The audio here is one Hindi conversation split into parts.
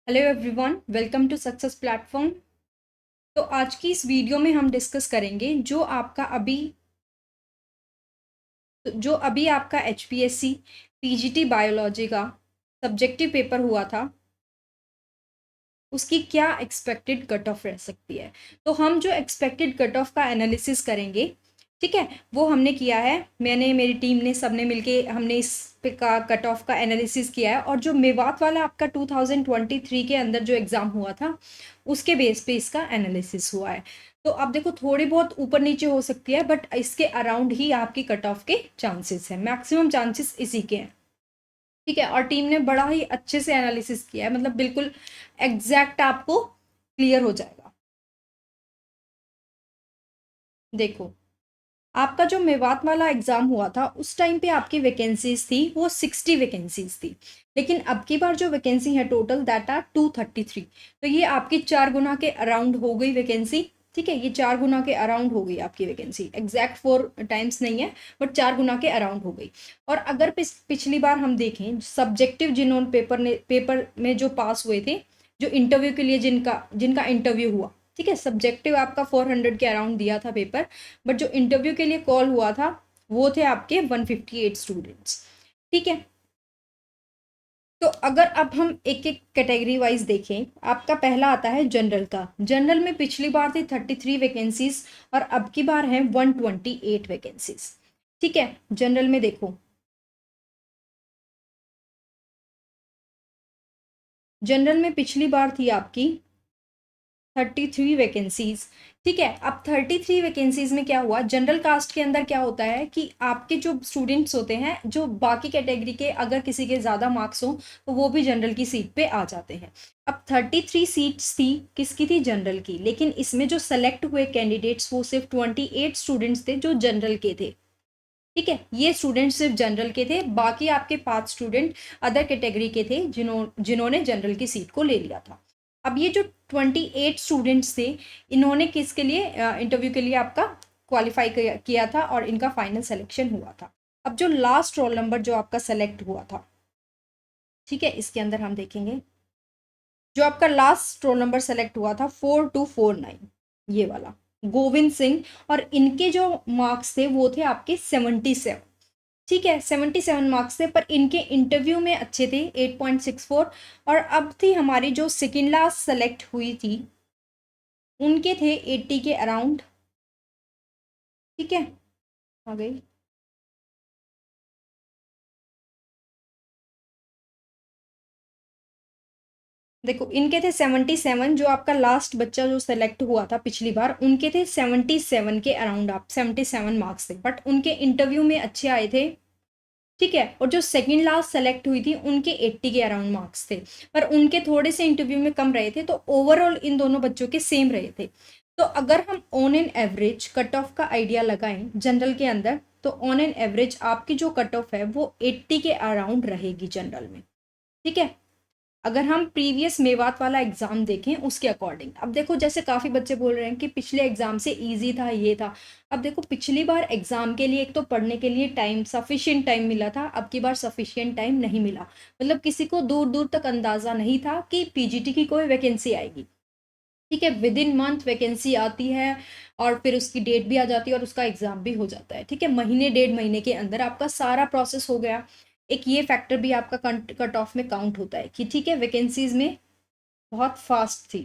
Hello everyone, welcome to success platform. तो आज की इस वीडियो में हम डिस्कस करेंगे जो अभी आपका एचपीएससी पीजीटी बायोलॉजी का सब्जेक्टिव पेपर हुआ था, उसकी क्या एक्सपेक्टेड कट ऑफ रह सकती है। तो हम जो एक्सपेक्टेड कट ऑफ का एनालिसिस करेंगे, ठीक है, वो हमने किया है। मैंने, मेरी टीम ने, सबने मिलके हमने इस पे का कट ऑफ का एनालिसिस किया है। और जो मेवात वाला आपका 2023 के अंदर जो एग्ज़ाम हुआ था, उसके बेस पे इसका एनालिसिस हुआ है। तो अब देखो, थोड़ी बहुत ऊपर नीचे हो सकती है, बट इसके अराउंड ही आपकी कट ऑफ के चांसेस हैं, मैक्सिमम चांसेस इसी के हैं। ठीक है, और टीम ने बड़ा ही अच्छे से एनालिसिस किया है, मतलब बिल्कुल एग्जैक्ट आपको क्लियर हो जाएगा। देखो, आपका जो मेवात वाला एग्जाम हुआ था, उस टाइम पे आपकी वैकेंसीज थी वो 60 वैकेंसीज थी। लेकिन अब की बार जो वैकेंसी है टोटल, दैट आर 233। तो ये आपकी 4 गुना के अराउंड हो गई वैकेंसी। ठीक है, ये 4 गुना के अराउंड हो गई आपकी वैकेंसी, एग्जैक्ट 4 टाइम्स नहीं है, बट 4 गुना के अराउंड हो गई। और अगर पिछली बार हम देखें, सब्जेक्टिव जिन्होंने पेपर में जो पास हुए थे, जो इंटरव्यू के लिए जिनका जिनका इंटरव्यू हुआ, ठीक है, सब्जेक्टिव आपका 400 के अराउंड दिया था पेपर, बट जो इंटरव्यू के लिए कॉल हुआ था वो थे आपके 158 स्टूडेंट्स। ठीक है, तो अगर अब हम एक एक कैटेगरी वाइज देखें, आपका पहला आता है जनरल का। जनरल में पिछली बार थी 33 वैकेंसीज, और अब की बार है 128 वैकेंसीज। ठीक है, जनरल में देखो, जनरल में पिछली बार थी आपकी 33 वैकेंसीज। ठीक है, अब 33 वैकेंसीज में क्या हुआ, जनरल कास्ट के अंदर क्या होता है कि आपके जो स्टूडेंट्स होते हैं, जो बाकी कैटेगरी के अगर किसी के ज़्यादा मार्क्स हो, तो वो भी जनरल की सीट पे आ जाते हैं। अब 33 सीट्स थी, किसकी थी, जनरल की। लेकिन इसमें जो सेलेक्ट हुए कैंडिडेट्स, वो सिर्फ 28 स्टूडेंट्स थे जो जनरल के थे। ठीक है, ये स्टूडेंट सिर्फ जनरल के थे, बाकी आपके 5 स्टूडेंट अदर कैटेगरी के थे, जिन्होंने जनरल की सीट को ले लिया था। अब ये जो 28 स्टूडेंट्स थे, इन्होंने किसके लिए, इंटरव्यू के लिए आपका क्वालिफाई किया था, और इनका फाइनल सिलेक्शन हुआ था। अब जो लास्ट रोल नंबर जो आपका सेलेक्ट हुआ था, ठीक है, इसके अंदर हम देखेंगे, जो आपका लास्ट रोल नंबर सेलेक्ट हुआ था 4249, ये वाला गोविंद सिंह, और इनके जो मार्क्स थे वो थे आपके 77। ठीक है, 77 मार्क्स थे, पर इनके इंटरव्यू में अच्छे थे, 8.64। और अब थी हमारी जो सेकेंड लास्ट सेलेक्ट हुई थी, उनके थे 80 के अराउंड। ठीक है, आ गई। देखो, इनके थे 77, जो आपका लास्ट बच्चा जो सेलेक्ट हुआ था पिछली बार, उनके थे 77 के अराउंड, आप 77 मार्क्स थे, बट उनके इंटरव्यू में अच्छे आए थे। ठीक है, और जो सेकंड लास्ट सेलेक्ट हुई थी, उनके 80 के अराउंड मार्क्स थे, पर उनके थोड़े से इंटरव्यू में कम रहे थे, तो ओवरऑल इन दोनों बच्चों के सेम रहे थे। तो अगर हम on an average cut off का आइडिया लगाएं जनरल के अंदर, तो ऑन एन एवरेज आपकी जो कट ऑफ है वो 80 के अराउंड रहेगी जनरल में। ठीक है, अगर हम प्रीवियस मेवात वाला एग्जाम देखें उसके अकॉर्डिंग, अब देखो, जैसे काफ़ी बच्चे बोल रहे हैं कि पिछले एग्जाम से इजी था, ये था। अब देखो, पिछली बार एग्जाम के लिए एक तो पढ़ने के लिए टाइम, सफिशिएंट टाइम मिला था, अब की बार सफिशिएंट टाइम नहीं मिला। मतलब किसी को दूर दूर तक अंदाज़ा नहीं था कि पीजीटी की कोई वैकेंसी आएगी। ठीक है, विद इन मंथ वैकेंसी आती है, और फिर उसकी डेट भी आ जाती है, और उसका एग्ज़ाम भी हो जाता है। ठीक है, महीने 1.5 महीने के अंदर आपका सारा प्रोसेस हो गया। एक ये फैक्टर भी आपका कट ऑफ में काउंट होता है कि ठीक है, वैकेंसीज में बहुत फास्ट थी।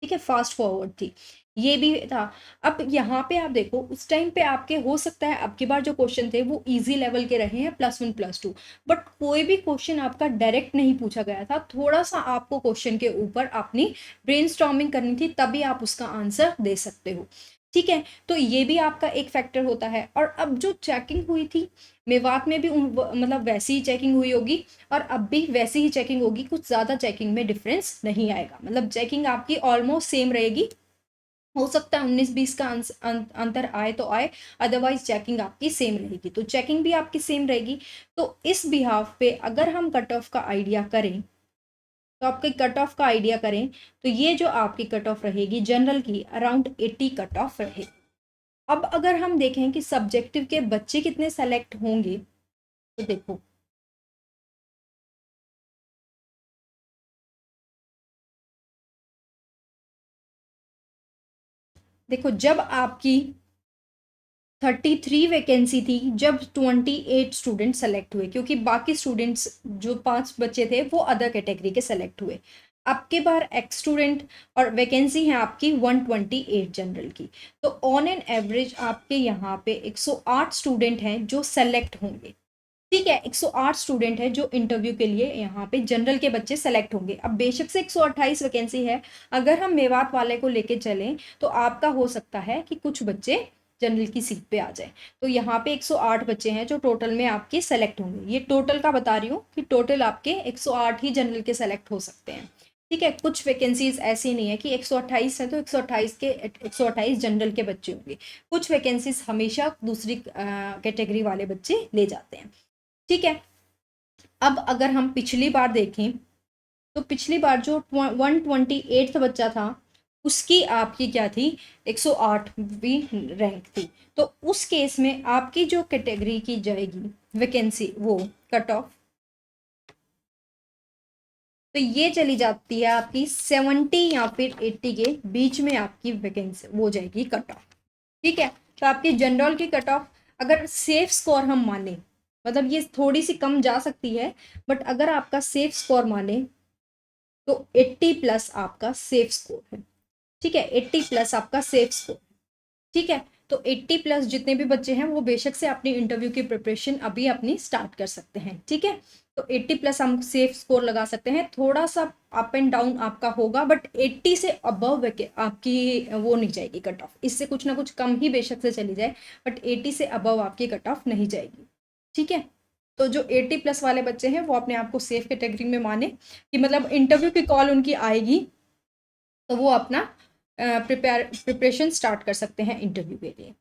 ठीक है, फास्ट फॉरवर्ड थी, ये भी था। अब यहाँ पे आप देखो, उस टाइम पे आपके हो सकता है अब की बार जो क्वेश्चन थे वो इजी लेवल के रहे हैं, +1 +2, बट कोई भी क्वेश्चन आपका डायरेक्ट नहीं पूछा गया था। थोड़ा सा आपको क्वेश्चन के ऊपर अपनी ब्रेनस्टॉर्मिंग करनी थी, तभी आप उसका आंसर दे सकते हो। ठीक है, तो ये भी आपका एक फैक्टर होता है। और अब जो चेकिंग हुई थी मेवात में भी मतलब वैसी ही चेकिंग हुई होगी, और अब भी वैसी ही चेकिंग होगी, कुछ ज़्यादा चेकिंग में डिफरेंस नहीं आएगा, मतलब चेकिंग आपकी ऑलमोस्ट सेम रहेगी। हो सकता है 19-20 का अंतर आए तो आए, अदरवाइज चेकिंग आपकी सेम रहेगी। तो चेकिंग भी आपकी सेम रहेगी। तो इस बिहाफ पे अगर हम कट ऑफ का आइडिया करें, तो आपके कट ऑफ का आइडिया करें, तो ये जो आपकी कट ऑफ रहेगी जनरल की, अराउंड 80 कट ऑफ रहेगी। अब अगर हम देखें कि सब्जेक्टिव के बच्चे कितने सेलेक्ट होंगे, तो देखो, देखो जब आपकी 33 वैकेंसी थी, जब 28 स्टूडेंट सेलेक्ट हुए, क्योंकि बाकी स्टूडेंट्स जो 5 बच्चे थे वो अदर कैटेगरी के सेलेक्ट हुए। आपके बार एक्स स्टूडेंट और वैकेंसी है आपकी 128 जनरल की। तो ऑन एन एवरेज आपके यहाँ पे 108 स्टूडेंट हैं जो सेलेक्ट होंगे। ठीक है, 108 स्टूडेंट है जो इंटरव्यू के लिए यहाँ पे जनरल के बच्चे सेलेक्ट होंगे। अब बेशक से 128 वैकेंसी है, अगर हम मेवात वाले को लेके चलें तो आपका हो सकता है कि कुछ बच्चे जनरल की सीट पे आ जाए। तो यहाँ पे 108 बच्चे हैं जो टोटल में आपके सेलेक्ट होंगे। ये टोटल का बता रही हूँ कि टोटल आपके 108 ही जनरल के सेलेक्ट हो सकते हैं। ठीक है, कुछ वैकेंसीज ऐसी नहीं है कि 128 है तो 128 के 128 जनरल के बच्चे होंगे। कुछ वैकेंसीज हमेशा दूसरी कैटेगरी वाले बच्चे ले जाते हैं। ठीक है, अब अगर हम पिछली बार देखें तो पिछली बार जो 128th बच्चा था उसकी आपकी क्या थी, 108वीं रैंक थी। तो उस केस में आपकी जो कैटेगरी की जाएगी वैकेंसी वो कट ऑफ, तो ये चली जाती है आपकी 70 या फिर 80 के बीच में आपकी वैकेंसी वो जाएगी कट ऑफ। ठीक है, तो आपकी जनरल की कट ऑफ अगर सेफ स्कोर हम माने, मतलब ये थोड़ी सी कम जा सकती है, बट अगर आपका सेफ स्कोर माने तो 80 प्लस आपका सेफ स्कोर है। ठीक है, 80 प्लस आपका सेफ स्कोर। ठीक है, तो 80 प्लस जितने भी बच्चे हैं वो बेशक से अपनी इंटरव्यू की प्रिपरेशन अभी अपनी स्टार्ट कर सकते हैं। ठीक है, तो 80 प्लस हम सेफ स्कोर लगा सकते हैं। थोड़ा सा अप एंड डाउन आपका होगा, बट 80 से अबव आपकी वो नहीं जाएगी कट ऑफ। इससे कुछ ना कुछ कम ही बेशक से चली जाए, बट 80 से अबव आपकी कट ऑफ नहीं जाएगी। ठीक है, तो जो 80 प्लस वाले बच्चे हैं वो अपने आप को सेफ कैटेगरी में माने कि मतलब इंटरव्यू की कॉल उनकी आएगी तो वो अपना प्रिपरेशन स्टार्ट कर सकते हैं इंटरव्यू के लिए।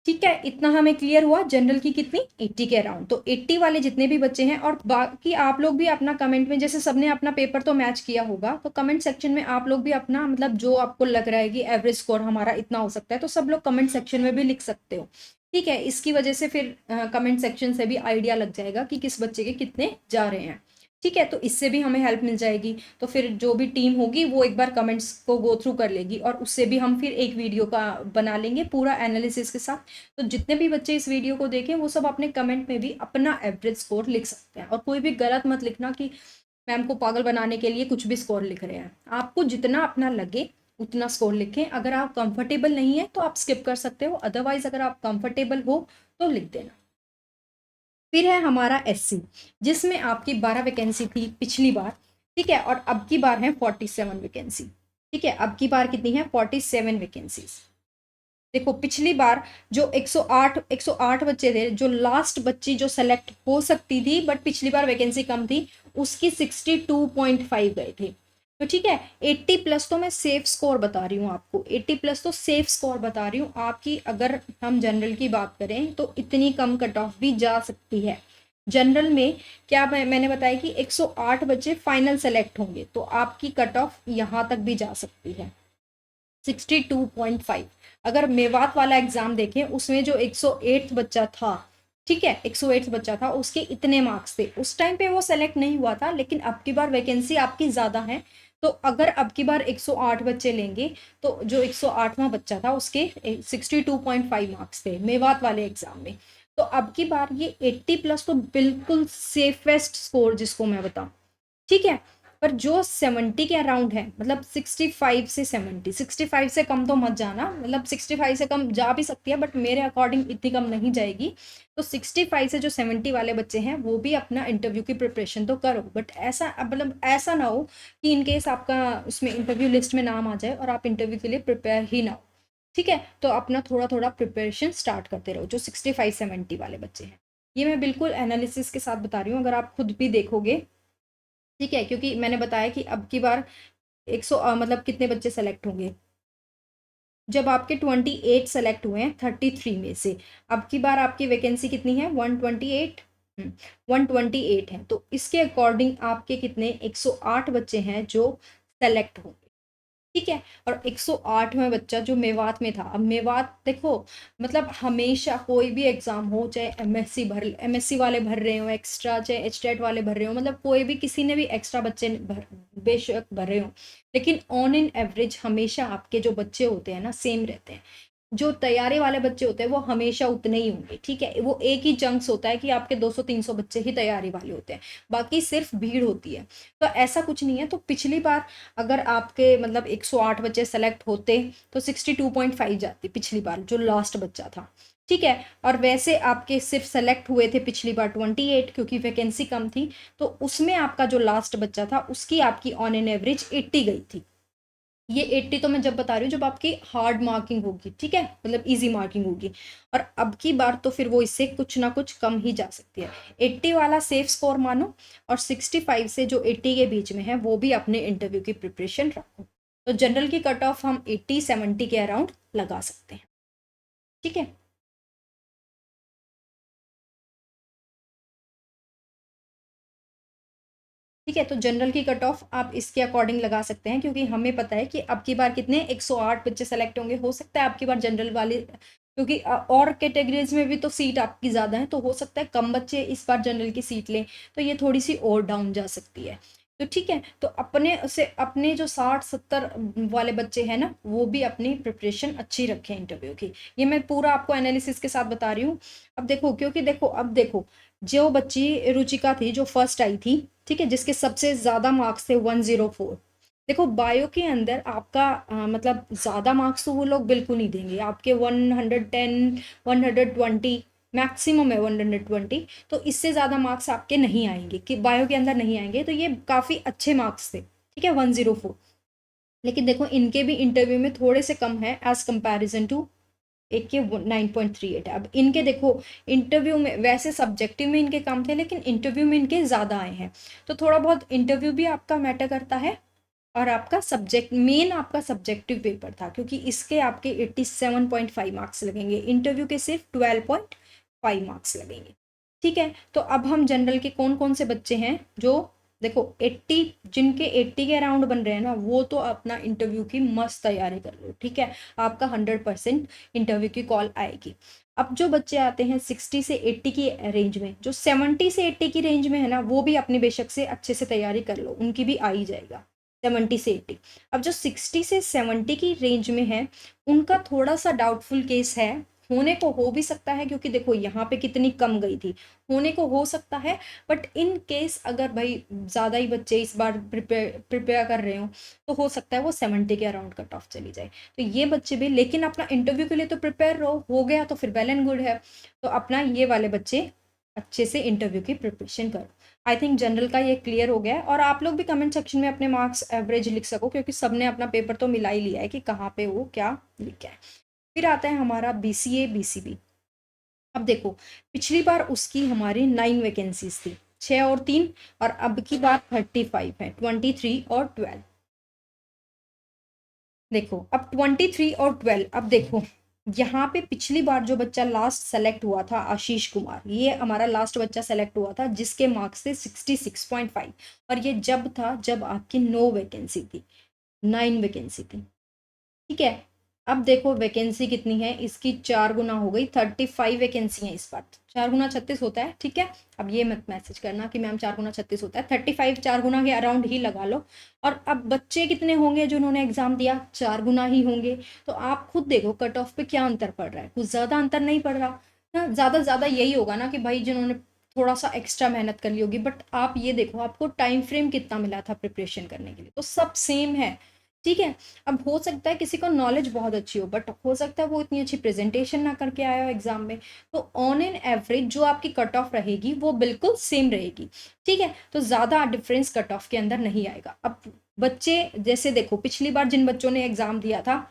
ठीक है, इतना हमें क्लियर हुआ। जनरल की कितनी, 80 के अराउंड। तो 80 वाले जितने भी बच्चे हैं, और बाकी आप लोग भी अपना कमेंट में, जैसे सबने अपना पेपर तो मैच किया होगा, तो कमेंट सेक्शन में आप लोग भी अपना मतलब जो आपको लग रहा है कि एवरेज स्कोर हमारा इतना हो सकता है, तो सब लोग कमेंट सेक्शन में भी लिख सकते हो। ठीक है, इसकी वजह से फिर कमेंट सेक्शन से भी आइडिया लग जाएगा कि किस बच्चे के कितने जा रहे हैं। ठीक है, तो इससे भी हमें हेल्प मिल जाएगी। तो फिर जो भी टीम होगी वो एक बार कमेंट्स को गो थ्रू कर लेगी, और उससे भी हम फिर एक वीडियो का बना लेंगे पूरा एनालिसिस के साथ। तो जितने भी बच्चे इस वीडियो को देखें वो सब अपने कमेंट में भी अपना एवरेज स्कोर लिख सकते हैं। और कोई भी गलत मत लिखना कि मैम को पागल बनाने के लिए कुछ भी स्कोर लिख रहे हैं। आपको जितना अपना लगे उतना स्कोर लिखें। अगर आप कंफर्टेबल नहीं है तो आप स्किप कर सकते हो, अदरवाइज अगर आप कंफर्टेबल हो तो लिख देना। फिर है हमारा एससी, जिसमें आपकी 12 वैकेंसी थी पिछली बार। ठीक है, और अब की बार है 47 वैकेंसी। ठीक है, अब की बार कितनी है, 47 वैकेंसीज। देखो पिछली बार जो 108 बच्चे थे, जो लास्ट बच्ची जो सेलेक्ट हो सकती थी, बट पिछली बार वैकेंसी कम थी, उसकी 62.5 गए थे। तो ठीक है, 80 प्लस तो मैं सेफ स्कोर बता रही हूँ आपको, 80 प्लस तो सेफ स्कोर बता रही हूँ आपकी। अगर हम जनरल की बात करें तो इतनी कम कट ऑफ भी जा सकती है। जनरल में क्या मैंने बताया कि 108 बच्चे फाइनल सेलेक्ट होंगे, तो आपकी कट ऑफ यहाँ तक भी जा सकती है, 62.5। अगर मेवात वाला एग्जाम देखें उसमें जो 108 बच्चा था, ठीक है, 108 बच्चा था, उसके इतने मार्क्स थे, उस टाइम पे वो सेलेक्ट नहीं हुआ था। लेकिन अब की बार वैकेंसी आपकी ज़्यादा है, तो अगर अब की बार 108 बच्चे लेंगे तो जो 108वां बच्चा था उसके 62.5 मार्क्स थे मेवात वाले एग्जाम में। तो अब की बार ये 80 प्लस तो बिल्कुल सेफेस्ट स्कोर जिसको मैं बताऊं। ठीक है, पर जो 70 के अराउंड है, मतलब 65 से 70, 65 से कम तो मत जाना, मतलब 65 से कम जा भी सकती है बट मेरे अकॉर्डिंग इतनी कम नहीं जाएगी। तो 65 से जो 70 वाले बच्चे हैं वो भी अपना इंटरव्यू की प्रिपरेशन तो करो, बट ऐसा मतलब ऐसा ना हो कि इनकेस आपका उसमें इंटरव्यू लिस्ट में नाम आ जाए और आप इंटरव्यू के लिए प्रिपेयर ही ना हो। ठीक है, तो अपना थोड़ा थोड़ा प्रिपरेशन स्टार्ट करते रहो जो 65-70 वाले बच्चे हैं। ये मैं बिल्कुल एनालिसिस के साथ बता रही हूँ, अगर आप खुद भी देखोगे। ठीक है, क्योंकि मैंने बताया कि अब की बार 100 मतलब कितने बच्चे सेलेक्ट होंगे, जब आपके 28 सेलेक्ट हुए हैं 33 में से, अब की बार आपकी वैकेंसी कितनी है, 128। 128 है, तो इसके अकॉर्डिंग आपके कितने 108 बच्चे हैं जो सेलेक्ट होंगे। ठीक है। और 108वां बच्चा जो मेवात में था, अब मेवात देखो, मतलब हमेशा कोई भी एग्जाम हो, चाहे एमएससी वाले भर रहे हो एक्स्ट्रा, चाहे एचटेट वाले भर रहे हो, मतलब कोई भी किसी ने भी एक्स्ट्रा बच्चे बेशक भर रहे हो, लेकिन ऑन इन एवरेज हमेशा आपके जो बच्चे होते हैं ना सेम रहते हैं। जो तैयारी वाले बच्चे होते हैं वो हमेशा उतने ही होंगे, ठीक है। वो एक ही चंक्स होता है कि आपके 200-300 बच्चे ही तैयारी वाले होते हैं, बाकी सिर्फ भीड़ होती है। तो ऐसा कुछ नहीं है। तो पिछली बार अगर आपके मतलब 108 बच्चे सेलेक्ट होते तो 62.5 जाती पिछली बार, जो लास्ट बच्चा था, ठीक है। और वैसे आपके सिर्फ सेलेक्ट हुए थे पिछली बार 28, क्योंकि वैकेंसी कम थी, तो उसमें आपका जो लास्ट बच्चा था उसकी आपकी ऑन एन एवरेज 80 गई थी। ये 80 तो मैं जब बता रही हूँ जब आपकी हार्ड मार्किंग होगी, ठीक है, मतलब इजी मार्किंग होगी। और अब की बार तो फिर वो इससे कुछ ना कुछ कम ही जा सकती है। 80 वाला सेफ स्कोर मानो, और 65 से जो 80 के बीच में है वो भी अपने इंटरव्यू की प्रिपरेशन रखो। तो जनरल की कट ऑफ हम 80-70 के अराउंड लगा सकते हैं, ठीक है। ठीक है, तो जनरल की कट ऑफ आप इसके अकॉर्डिंग लगा सकते हैं, क्योंकि हमें पता है कि अब की बार कितने 108 बच्चे सेलेक्ट होंगे। हो सकता है अब की बार जनरल वाले, क्योंकि और कैटेगरीज में भी तो सीट आपकी ज़्यादा है, तो हो सकता है कम बच्चे इस बार जनरल की सीट लें, तो ये थोड़ी सी और डाउन जा सकती है। तो ठीक है, तो अपने उसे अपने जो 60-70 वाले बच्चे हैं ना, वो भी अपनी प्रिपरेशन अच्छी रखें इंटरव्यू की। ये मैं पूरा आपको एनालिसिस के साथ बता रही हूँ। अब देखो, क्योंकि देखो, अब देखो, जो बच्ची रुचिका थी जो फर्स्ट आई थी, ठीक है, जिसके सबसे ज़्यादा मार्क्स थे 104। देखो बायो के अंदर आपका मतलब ज़्यादा मार्क्स तो वो लोग बिल्कुल नहीं देंगे आपके, 110, 120 मैक्सिमम है, 120। तो इससे ज़्यादा मार्क्स आपके नहीं आएंगे, कि बायो के अंदर नहीं आएंगे। तो ये काफ़ी अच्छे मार्क्स थे, ठीक है, 104। लेकिन देखो इनके भी इंटरव्यू में थोड़े से कम है एज कंपैरिजन टू एक के 9.38 है। अब इनके देखो इंटरव्यू में, वैसे सब्जेक्टिव में इनके कम थे लेकिन इंटरव्यू में इनके ज़्यादा आए हैं। तो थोड़ा बहुत इंटरव्यू भी आपका मैटर करता है। और आपका सब्जेक्ट मेन आपका सब्जेक्टिव पेपर था, क्योंकि इसके आपके 87.5 मार्क्स लगेंगे, इंटरव्यू के सिर्फ 12.5 मार्क्स लगेंगे, ठीक है। तो अब हम जनरल के कौन कौन से बच्चे हैं जो, देखो 80, जिनके 80 के अराउंड बन रहे हैं ना, वो तो अपना इंटरव्यू की मस्त तैयारी कर लो, ठीक है। आपका 100% इंटरव्यू की कॉल आएगी। अब जो बच्चे आते हैं 60 से 80 की रेंज में, जो 70 से 80 की रेंज में है ना, वो भी अपनी बेशक से अच्छे से तैयारी कर लो, उनकी भी आ ही जाएगा 70 से 80। अब जो 60 से 70 की रेंज में है, उनका थोड़ा सा डाउटफुल केस है। होने को हो भी सकता है, क्योंकि देखो यहाँ पे कितनी कम गई थी, होने को हो सकता है। बट इन केस अगर भाई ज़्यादा ही बच्चे इस बार प्रिपेयर कर रहे हो, तो हो सकता है वो 70 के अराउंड कट ऑफ चली जाए। तो ये बच्चे भी, लेकिन अपना इंटरव्यू के लिए तो प्रिपेयर रहो, हो गया तो फिर वेल एंड गुड है। तो अपना ये वाले बच्चे अच्छे से इंटरव्यू की प्रिपरेशन करो। आई थिंक जनरल का ये क्लियर हो गया है। और आप लोग भी कमेंट सेक्शन में अपने मार्क्स एवरेज लिख सको, क्योंकि सबने अपना पेपर तो मिला ही लिया है कि कहाँ पे वो क्या लिखा है। फिर आता है हमारा बीसीए बीसीबी। अब देखो पिछली बार उसकी हमारी 9 वैकेंसीज थी, 6 और 3, और अब की बार 35 है, 23 और 12। देखो अब 23 और 12, अब देखो यहाँ पे पिछली बार जो बच्चा लास्ट सेलेक्ट हुआ था आशीष कुमार, ये हमारा लास्ट बच्चा सेलेक्ट हुआ था जिसके मार्क्स थे 66.5। और ये जब था जब आपकी 9 वैकेंसी थी, 9 वैकेंसी थी, ठीक है। अब देखो वैकेंसी कितनी है इसकी, 4 गुना हो गई, 35 वैकेंसी है इस बार। 4 गुना 36 होता है, ठीक है। अब ये मत मैसेज करना कि मैम 4 गुना 36 होता है, 35 4 गुना के अराउंड ही लगा लो। और अब बच्चे कितने होंगे जिन्होंने एग्जाम दिया, 4 गुना ही होंगे। तो आप खुद देखो कट ऑफ पे क्या अंतर पड़ रहा है, कुछ ज़्यादा अंतर नहीं पड़ रहा ना। ज़्यादा ज़्यादा यही होगा ना कि भाई जिन्होंने थोड़ा सा एक्स्ट्रा मेहनत कर ली होगी। बट आप ये देखो आपको टाइम फ्रेम कितना मिला था प्रिपरेशन करने के लिए, तो सब सेम है, ठीक है। अब हो सकता है किसी को नॉलेज बहुत अच्छी हो, बट हो सकता है वो इतनी अच्छी प्रेजेंटेशन ना करके आया हो एग्जाम में। तो ऑन एन एवरेज जो आपकी कट ऑफ रहेगी वो बिल्कुल सेम रहेगी, ठीक है। तो ज़्यादा डिफरेंस कट ऑफ के अंदर नहीं आएगा। अब बच्चे जैसे देखो पिछली बार जिन बच्चों ने एग्जाम दिया था,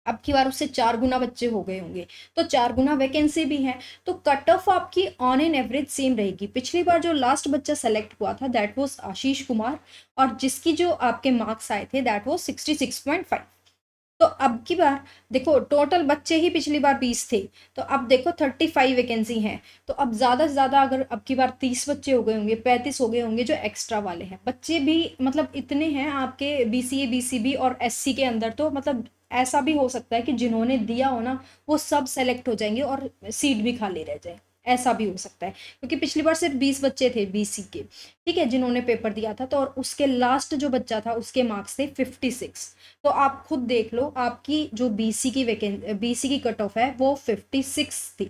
अब की बार उससे 4 गुना बच्चे हो गए होंगे, तो 4 गुना वैकेंसी भी है। तो कट ऑफ आपकी ऑन एन एवरेज सेम रहेगी। पिछली बार जो लास्ट बच्चा सेलेक्ट हुआ था दैट वाज आशीष कुमार, और जिसकी जो आपके मार्क्स आए थे दैट वाज 66.5। तो अब की बार देखो टोटल बच्चे ही पिछली बार 20 थे, तो अब देखो 35 वैकेंसी हैं। तो अब ज़्यादा से ज़्यादा अगर अब की बार 30 बच्चे हो गए होंगे, 35 हो गए होंगे जो एक्स्ट्रा वाले हैं बच्चे भी, मतलब इतने हैं आपके बीसीए बीसीबी और एससी के अंदर। तो मतलब ऐसा भी हो सकता है कि जिन्होंने दिया हो ना वो सब सेलेक्ट हो जाएंगे और सीट भी खाली रह जाए, ऐसा भी हो सकता है। क्योंकि पिछली बार सिर्फ 20 बच्चे थे बीसी के, ठीक है, जिन्होंने पेपर दिया था। तो और उसके लास्ट जो बच्चा था उसके मार्क्स थे 56। तो आप खुद देख लो आपकी जो बीसी की कट ऑफ है वो 56 थी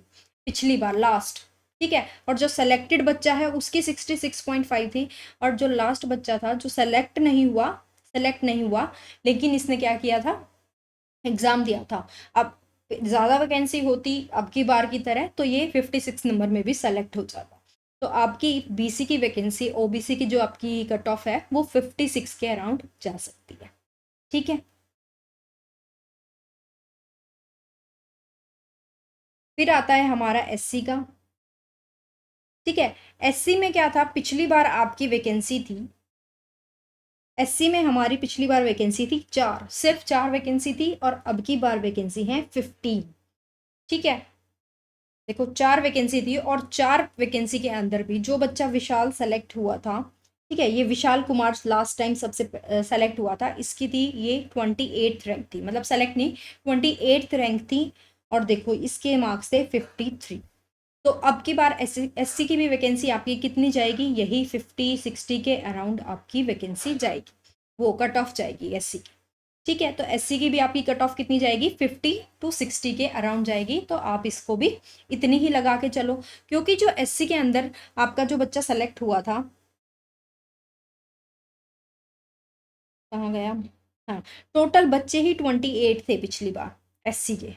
पिछली बार लास्ट, ठीक है। और जो सेलेक्टेड बच्चा है उसकी 66.5 थी। और जो लास्ट बच्चा था जो सेलेक्ट नहीं हुआ लेकिन इसने क्या किया था, एग्जाम दिया था। अब ज़्यादा वैकेंसी होती अब की बार की तरह तो ये 56 नंबर में भी सेलेक्ट हो जाता। तो आपकी बीसी की वैकेंसी ओबीसी की जो आपकी कट ऑफ है वो 56 के अराउंड जा सकती है, ठीक है। फिर आता है हमारा एससी का, ठीक है। एससी में क्या था, पिछली बार आपकी वैकेंसी थी, एससी में हमारी पिछली बार वैकेंसी थी 4, सिर्फ 4 वैकेंसी थी और अब की बार वैकेंसी है 15, ठीक है। देखो 4 वैकेंसी थी और 4 वैकेंसी के अंदर भी जो बच्चा विशाल सेलेक्ट हुआ था, ठीक है, ये विशाल कुमार लास्ट टाइम सबसे सेलेक्ट हुआ था, इसकी थी ये 28th रैंक थी, मतलब सेलेक्ट नहीं 28th रैंक थी। और देखो इसके मार्क्स थे 53। तो अब की बार एससी की भी वैकेंसी आपकी कितनी जाएगी, यही 50-60 के अराउंड आपकी वैकेंसी जाएगी, वो कट ऑफ जाएगी एससी की, ठीक है। तो एससी की भी आपकी कट ऑफ कितनी जाएगी, 50-60 के अराउंड जाएगी। तो आप इसको भी इतनी ही लगा के चलो, क्योंकि जो एससी के अंदर आपका जो बच्चा सेलेक्ट हुआ था, कहाँ गया, हाँ, टोटल बच्चे ही 28 थे पिछली बार एससी के,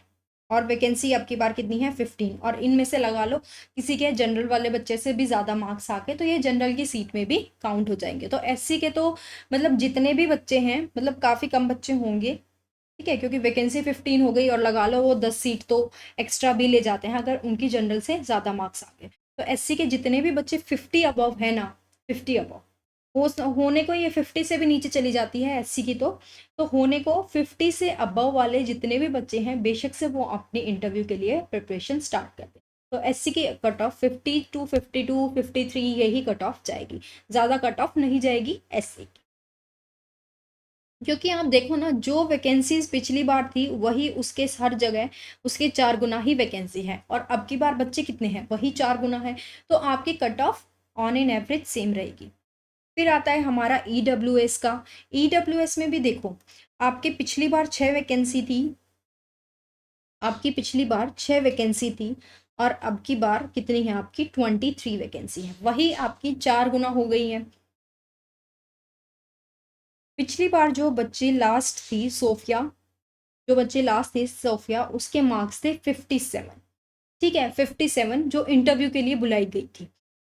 और वैकेंसी अब की बार कितनी है 15। और इनमें से लगा लो किसी के जनरल वाले बच्चे से भी ज़्यादा मार्क्स आके तो ये जनरल की सीट में भी काउंट हो जाएंगे। तो एससी के तो मतलब जितने भी बच्चे हैं मतलब काफ़ी कम बच्चे होंगे, ठीक है, क्योंकि वैकेंसी 15 हो गई और लगा लो वो 10 सीट तो एक्स्ट्रा भी ले जाते हैं अगर उनकी जनरल से ज़्यादा मार्क्स आ गए। तो एससी के जितने भी बच्चे 50 अबव है ना, 50 अबव होने को ये 50 से भी नीचे चली जाती है एससी की। तो होने को 50 से अबव वाले जितने भी बच्चे हैं बेशक से वो अपनी इंटरव्यू के लिए प्रिपरेशन स्टार्ट कर दें। तो एससी की कट ऑफ 52 52 53 यही कट ऑफ जाएगी, ज़्यादा कट ऑफ नहीं जाएगी एससी की। क्योंकि आप देखो ना जो वैकेंसीज पिछली बार थी वही उसके हर जगह उसके 4 गुना ही वैकेंसी है, और अब की बार बच्चे कितने हैं, वही 4 गुना है। तो आपकी cut off on an average same रहेगी। फिर आता है हमारा ईडब्ल्यूएस का। ईडब्ल्यूएस में भी देखो आपके पिछली बार 6 वैकेंसी थी, आपकी पिछली बार 6 वैकेंसी थी और अब की बार कितनी है आपकी 23 वैकेंसी है, वही आपकी 4 गुना हो गई है। पिछली बार जो बच्ची लास्ट थी सोफिया, जो बच्चे लास्ट थे सोफिया उसके मार्क्स थे 57, ठीक है, 57 जो इंटरव्यू के लिए बुलाई गई थी,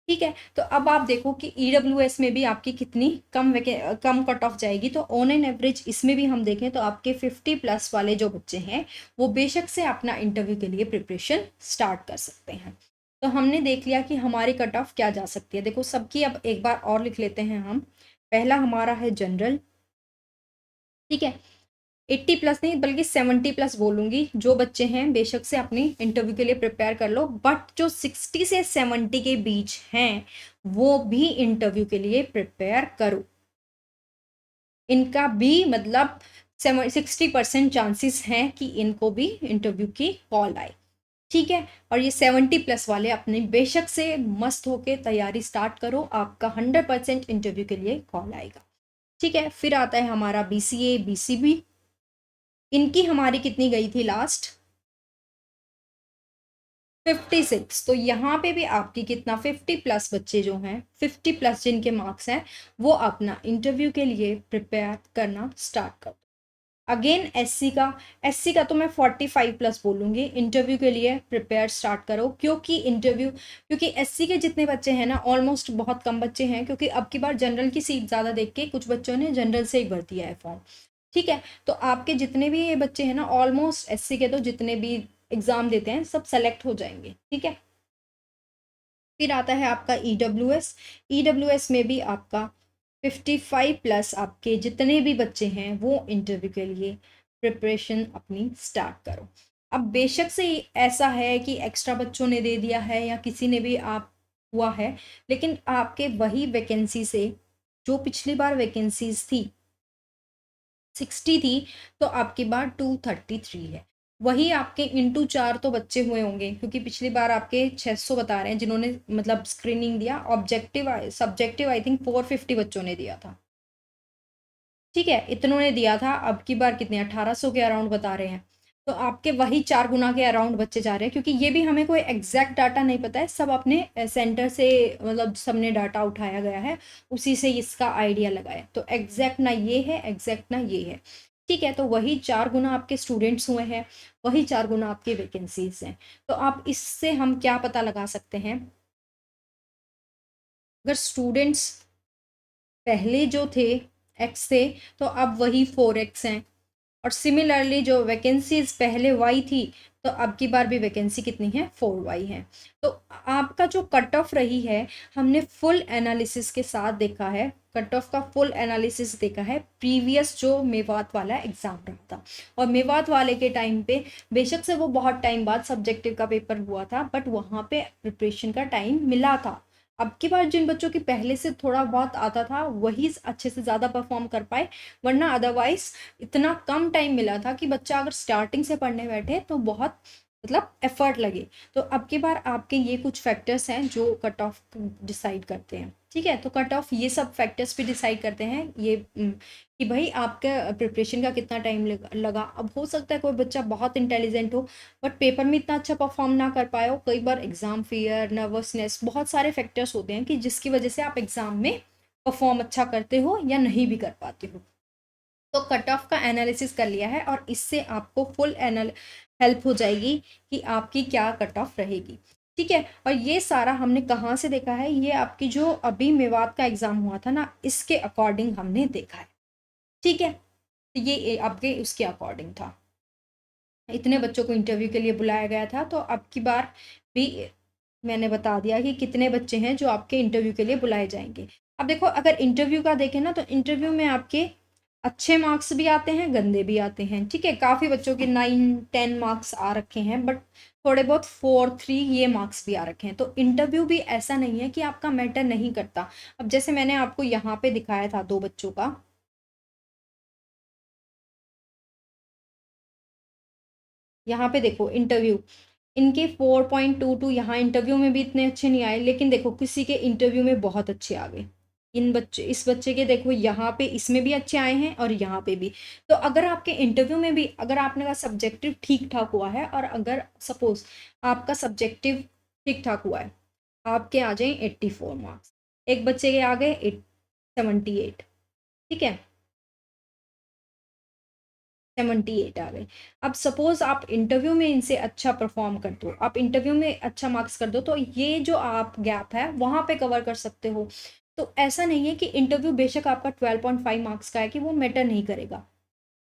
ठीक है। तो अब आप देखो कि ईडब्ल्यूएस में भी आपकी कितनी कम कट ऑफ जाएगी। तो ऑन एन एवरेज इसमें भी हम देखें तो आपके 50+ वाले जो बच्चे हैं वो बेशक से अपना इंटरव्यू के लिए प्रिपरेशन स्टार्ट कर सकते हैं। तो हमने देख लिया कि हमारी कट ऑफ क्या जा सकती है। देखो सबकी अब एक बार और लिख लेते हैं हम। पहला हमारा है जनरल, ठीक है, 80+ नहीं बल्कि 70+ बोलूंगी। जो बच्चे हैं बेशक से अपनी इंटरव्यू के लिए प्रिपेयर कर लो, बट जो 60 से 70 के बीच हैं वो भी इंटरव्यू के लिए प्रिपेयर करो। इनका भी मतलब 60% चांसेस हैं कि इनको भी इंटरव्यू की कॉल आए, ठीक है। और ये 70+ वाले अपने बेशक से मस्त होके तैयारी स्टार्ट करो, आपका 100% इंटरव्यू के लिए कॉल आएगा, ठीक है। फिर आता है हमारा बीसीए बीसीबी। इनकी हमारी कितनी गई थी लास्ट, 56। तो यहाँ पे भी आपकी कितना 50+ बच्चे जो हैं 50+ जिनके मार्क्स हैं वो अपना इंटरव्यू के लिए प्रिपेयर करना स्टार्ट कर दो। अगेन एससी का तो मैं 45+ बोलूँगी, इंटरव्यू के लिए प्रिपेयर स्टार्ट करो। क्योंकि एससी के जितने बच्चे हैं ना ऑलमोस्ट बहुत कम बच्चे हैं, क्योंकि अब की बार जनरल की सीट ज़्यादा देख के कुछ बच्चों ने जनरल से ही भर दिया है फॉर्म, ठीक है। तो आपके जितने भी ये बच्चे हैं ना ऑलमोस्ट एससी के तो जितने भी एग्जाम देते हैं सब सेलेक्ट हो जाएंगे, ठीक है। फिर आता है आपका ईडब्ल्यूएस। ईडब्ल्यूएस में भी आपका 55+ आपके जितने भी बच्चे हैं वो इंटरव्यू के लिए प्रिपरेशन अपनी स्टार्ट करो। अब बेशक से ऐसा है कि एक्स्ट्रा बच्चों ने दे दिया है या किसी ने भी आप हुआ है, लेकिन आपके वही वैकेंसी से जो पिछली बार वैकेंसीज थी 60 थी, तो आपकी बार 233 है। वही आपके इंटू 4 तो बच्चे हुए होंगे, क्योंकि पिछली बार आपके 600 बता रहे हैं जिन्होंने मतलब स्क्रीनिंग दिया। ऑब्जेक्टिव सब्जेक्टिव आई थिंक 450 बच्चों ने दिया था, ठीक है, इतनों ने दिया था। अब की बार कितने 1800 के अराउंड बता रहे हैं, तो आपके वही 4 गुना के अराउंड बच्चे जा रहे हैं। क्योंकि ये भी हमें कोई एग्जैक्ट डाटा नहीं पता है, सब अपने सेंटर से मतलब सबने डाटा उठाया गया है, उसी से इसका आइडिया लगाया। तो एग्जैक्ट ना ये है, एग्जैक्ट ना ये है, ठीक है। तो वही 4 गुना आपके स्टूडेंट्स हुए हैं, वही 4 गुना आपकी वैकेंसीज हैं। तो आप इससे हम क्या पता लगा सकते हैं, अगर स्टूडेंट्स पहले जो थे एक्स थे, तो अब वही 4x हैं। और सिमिलरली जो वैकेंसीज पहले वाई थी, तो अब की बार भी वैकेंसी कितनी है, 4y है। तो आपका जो कट ऑफ रही है, हमने फुल एनालिसिस के साथ देखा है, कट ऑफ का फुल एनालिसिस देखा है प्रीवियस जो मेवात वाला एग्जाम रहा था। और मेवात वाले के टाइम पे बेशक से वो बहुत टाइम बाद सब्जेक्टिव का पेपर हुआ था, बट वहाँ पे प्रिपरेशन का टाइम मिला था। अब की बार जिन बच्चों की पहले से थोड़ा बहुत आता था वही अच्छे से ज़्यादा परफॉर्म कर पाए, वरना अदरवाइज इतना कम टाइम मिला था कि बच्चा अगर स्टार्टिंग से पढ़ने बैठे तो बहुत मतलब एफर्ट लगे। तो अब की बार आपके ये कुछ फैक्टर्स हैं जो कट ऑफ डिसाइड करते हैं, ठीक है। तो कट ऑफ ये सब फैक्टर्स भी डिसाइड करते हैं ये कि भाई आपके प्रिपरेशन का कितना टाइम लगा। अब हो सकता है कोई बच्चा बहुत इंटेलिजेंट हो, बट पेपर में इतना अच्छा परफॉर्म ना कर पाए हो। कई बार एग्जाम फियर, नर्वसनेस, बहुत सारे फैक्टर्स होते हैं कि जिसकी वजह से आप एग्जाम में परफॉर्म अच्छा करते हो या नहीं भी कर पाते हो। तो कट ऑफ का एनालिसिस कर लिया है, और इससे आपको फुल एनाल हेल्प हो जाएगी कि आपकी क्या कट ऑफ रहेगी, ठीक है। और ये सारा हमने कहाँ से देखा है, ये आपकी जो अभी मेवात का एग्जाम हुआ था ना, इसके अकॉर्डिंग हमने देखा है, ठीक है। तो ये आपके उसके अकॉर्डिंग था, इतने बच्चों को इंटरव्यू के लिए बुलाया गया था। तो अब की बार भी मैंने बता दिया कि कितने बच्चे हैं जो आपके इंटरव्यू के लिए बुलाए जाएंगे। अब देखो, अगर इंटरव्यू का देखें ना, तो इंटरव्यू में आपके अच्छे मार्क्स भी आते हैं, गंदे भी आते हैं, ठीक है। काफ़ी बच्चों के 9-10 मार्क्स आ रखे हैं, बट थोड़े बहुत 4-3 ये मार्क्स भी आ रखे हैं। तो इंटरव्यू भी ऐसा नहीं है कि आपका मैटर नहीं करता। अब जैसे मैंने आपको यहाँ पे दिखाया था 2 बच्चों का, यहाँ पे देखो इंटरव्यू, इनके 4.22 यहाँ इंटरव्यू में भी इतने अच्छे नहीं आए, लेकिन देखो किसी के इंटरव्यू में बहुत अच्छे आ गए। इस बच्चे के देखो यहाँ पे इसमें भी अच्छे आए हैं और यहाँ पे भी। तो अगर आपके इंटरव्यू में भी अगर आपने का सब्जेक्टिव ठीक ठाक हुआ है, और अगर सपोज आपका सब्जेक्टिव ठीक ठाक हुआ है, आपके आ जाए 84 मार्क्स, एक बच्चे के आ गए 78, ठीक है, 78 आ गए। अब सपोज आप इंटरव्यू में इनसे अच्छा परफॉर्म कर दो, आप इंटरव्यू में अच्छा मार्क्स कर दो, तो ये जो आप गैप है वहाँ पे कवर कर सकते हो। तो ऐसा नहीं है कि इंटरव्यू बेशक आपका 12.5 मार्क्स का है कि वो मैटर नहीं करेगा,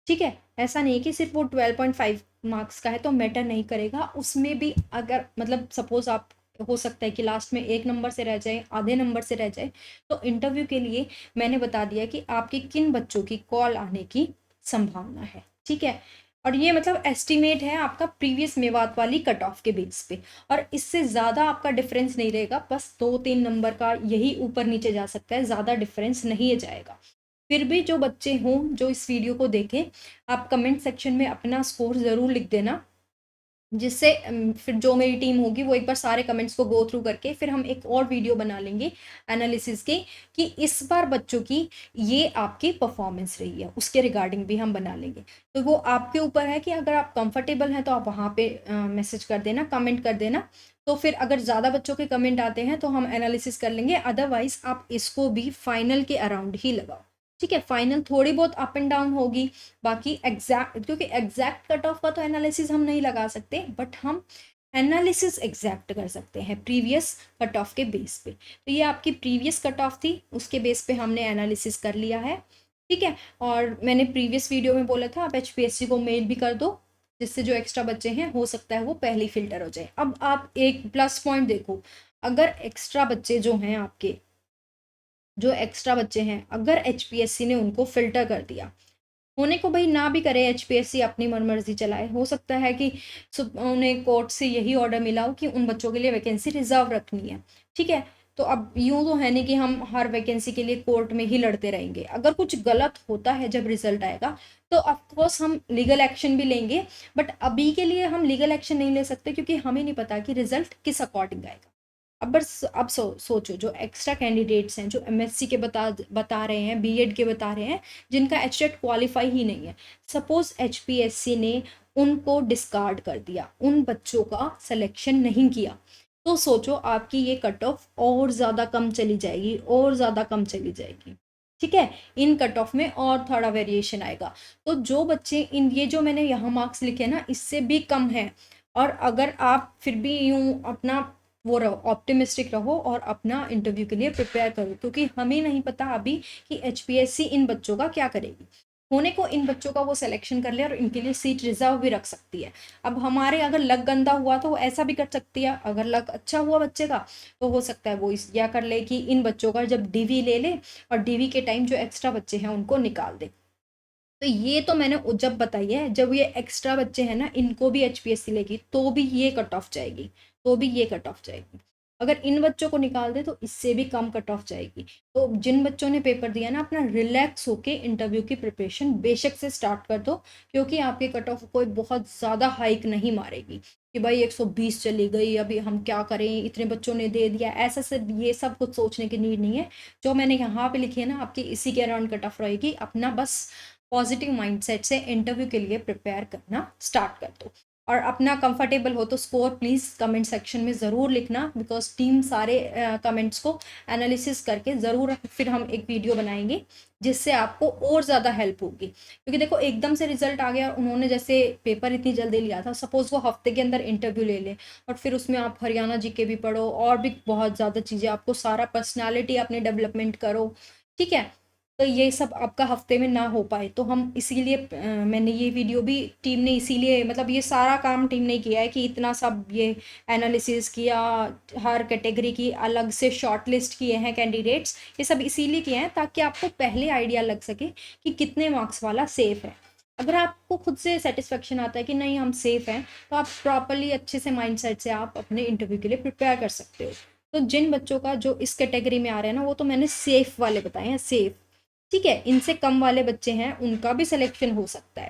ठीक है। ऐसा नहीं है कि सिर्फ वो 12.5 मार्क्स का है तो मैटर नहीं करेगा, उसमें भी अगर मतलब सपोज आप हो सकता है कि लास्ट में 1 नंबर से रह जाए, आधे नंबर से रह जाए, तो इंटरव्यू के लिए मैंने बता दिया कि आपके किन बच्चों की कॉल आने की संभावना है, ठीक है। और ये मतलब एस्टिमेट है आपका प्रीवियस मेवात वाली कट ऑफ के बेस पे, और इससे ज़्यादा आपका डिफरेंस नहीं रहेगा, बस 2-3 नंबर का यही ऊपर नीचे जा सकता है, ज़्यादा डिफरेंस नहीं जाएगा। फिर भी जो बच्चे हों जो इस वीडियो को देखें, आप कमेंट सेक्शन में अपना स्कोर ज़रूर लिख देना, जिससे फिर जो मेरी टीम होगी वो एक बार सारे कमेंट्स को गो थ्रू करके फिर हम एक और वीडियो बना लेंगे एनालिसिस की, कि इस बार बच्चों की ये आपकी परफॉर्मेंस रही है, उसके रिगार्डिंग भी हम बना लेंगे। तो वो आपके ऊपर है कि अगर आप कंफर्टेबल हैं तो आप वहाँ पे मैसेज कर देना, कमेंट कर देना। तो फिर अगर ज़्यादा बच्चों के कमेंट आते हैं तो हम एनालिसिस कर लेंगे, अदरवाइज आप इसको भी फाइनल के अराउंड ही लगाओ, ठीक है। फाइनल थोड़ी बहुत अप एंड डाउन होगी, बाकी एग्जैक्ट, क्योंकि एग्जैक्ट कट ऑफ का तो एनालिसिस हम नहीं लगा सकते, बट हम एनालिसिस एग्जैक्ट कर सकते हैं प्रीवियस कट ऑफ के बेस पे। तो ये आपकी प्रीवियस कट ऑफ थी, उसके बेस पे हमने एनालिसिस कर लिया है, ठीक है। और मैंने प्रीवियस वीडियो में बोला था आप HPSC को मेल भी कर दो, जिससे जो एक्स्ट्रा बच्चे हैं हो सकता है वो पहले फिल्टर हो जाए। अब आप एक प्लस पॉइंट देखो, अगर एक्स्ट्रा बच्चे जो हैं आपके, जो एक्स्ट्रा बच्चे हैं, अगर HPSC ने उनको फिल्टर कर दिया, होने को भाई ना भी करे एचपीएससी, अपनी मनमर्जी चलाए, हो सकता है कि उन्हें कोर्ट से यही ऑर्डर मिला हो कि उन बच्चों के लिए वैकेंसी रिजर्व रखनी है, ठीक है। तो अब यूं तो है नहीं कि हम हर वैकेंसी के लिए कोर्ट में ही लड़ते रहेंगे, अगर कुछ गलत होता है जब रिजल्ट आएगा तो ऑफकोर्स हम लीगल एक्शन भी लेंगे, बट अभी के लिए हम लीगल एक्शन नहीं ले सकते क्योंकि हमें नहीं पता कि रिजल्ट किस अकॉर्डिंग आएगा। अब सोचो जो एक्स्ट्रा कैंडिडेट्स हैं जो एमएससी के बता रहे हैं, बीएड के बता रहे हैं, जिनका एचटेट क्वालिफाई ही नहीं है, सपोज एचपीएससी ने उनको डिस्कार्ड कर दिया, उन बच्चों का सिलेक्शन नहीं किया, तो सोचो आपकी ये कट ऑफ और ज़्यादा कम चली जाएगी, और ज़्यादा कम चली जाएगी, ठीक है। इन कट ऑफ में और थोड़ा वेरिएशन आएगा। तो जो बच्चे इन ये जो मैंने यहाँ मार्क्स लिखे ना इससे भी कम है, और अगर आप फिर भी यूं अपना वो रहो, ऑप्टिमिस्टिक रहो और अपना इंटरव्यू के लिए प्रिपेयर करो, क्योंकि हमें नहीं पता अभी कि एचपीएससी इन बच्चों का क्या करेगी। होने को इन बच्चों का वो सिलेक्शन कर ले और इनके लिए सीट रिजर्व भी रख सकती है। अब हमारे अगर लक गंदा हुआ तो वो ऐसा भी कर सकती है, अगर लक अच्छा हुआ बच्चे का तो हो सकता है वो इस या कर ले कि इन बच्चों का जब डीवी ले ले और डीवी के टाइम जो एक्स्ट्रा बच्चे हैं उनको निकाल दे। तो ये तो मैंने जब बताई है, जब ये एक्स्ट्रा बच्चे हैं ना इनको भी एचपीएससी लेगी तो भी ये कट ऑफ जाएगी, तो भी ये कट ऑफ जाएगी। अगर इन बच्चों को निकाल दे तो इससे भी कम कट ऑफ जाएगी। तो जिन बच्चों ने पेपर दिया ना अपना रिलैक्स होके इंटरव्यू की प्रिपरेशन बेशक से स्टार्ट कर दो, क्योंकि आपके कट ऑफ कोई बहुत ज़्यादा हाइक नहीं मारेगी कि भाई 120 चली गई अभी हम क्या करें, इतने बच्चों ने दे दिया, ऐसा सब ये सब कुछ सोचने की नीड नहीं है। जो मैंने यहाँ पे लिखी है ना आपकी इसी के अराउंड कट ऑफ रहेगी। अपना बस पॉजिटिव माइंडसेट से इंटरव्यू के लिए प्रिपेयर करना स्टार्ट कर दो, और अपना कंफर्टेबल हो तो स्कोर प्लीज़ कमेंट सेक्शन में ज़रूर लिखना, बिकॉज टीम सारे कमेंट्स को एनालिसिस करके ज़रूर फिर हम एक वीडियो बनाएंगे जिससे आपको और ज़्यादा हेल्प होगी। क्योंकि देखो एकदम से रिजल्ट आ गया, उन्होंने जैसे पेपर इतनी जल्दी लिया था, सपोज़ वो हफ्ते के अंदर इंटरव्यू ले लें और फिर उसमें आप हरियाणा जी के भी पढ़ो और भी बहुत ज़्यादा चीज़ें, आपको सारा पर्सनालिटी अपने डेवलपमेंट करो, ठीक है। तो ये सब आपका हफ्ते में ना हो पाए तो हम इसीलिए मैंने ये वीडियो भी टीम ने इसीलिए, मतलब ये सारा काम टीम ने किया है कि इतना सब ये एनालिसिस किया, हर कैटेगरी की अलग से शॉर्ट लिस्ट किए हैं कैंडिडेट्स, ये सब इसीलिए किए हैं ताकि आपको पहले आइडिया लग सके कि कितने मार्क्स वाला सेफ है। अगर आपको खुद से सेटिस्फेक्शन आता है कि नहीं हम सेफ हैं, तो आप प्रॉपरली अच्छे से माइंडसेट से आप अपने इंटरव्यू के लिए प्रिपेयर कर सकते हो। तो जिन बच्चों का जो इस कैटेगरी में आ रहे हैं ना वो तो मैंने सेफ वाले बताए हैं, सेफ, ठीक है। इनसे कम वाले बच्चे हैं उनका भी सिलेक्शन हो सकता है।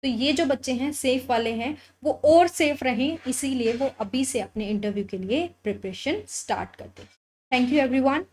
तो ये जो बच्चे हैं सेफ वाले हैं वो और सेफ रहें, इसीलिए वो अभी से अपने इंटरव्यू के लिए प्रिपरेशन स्टार्ट कर दें। Thank you everyone.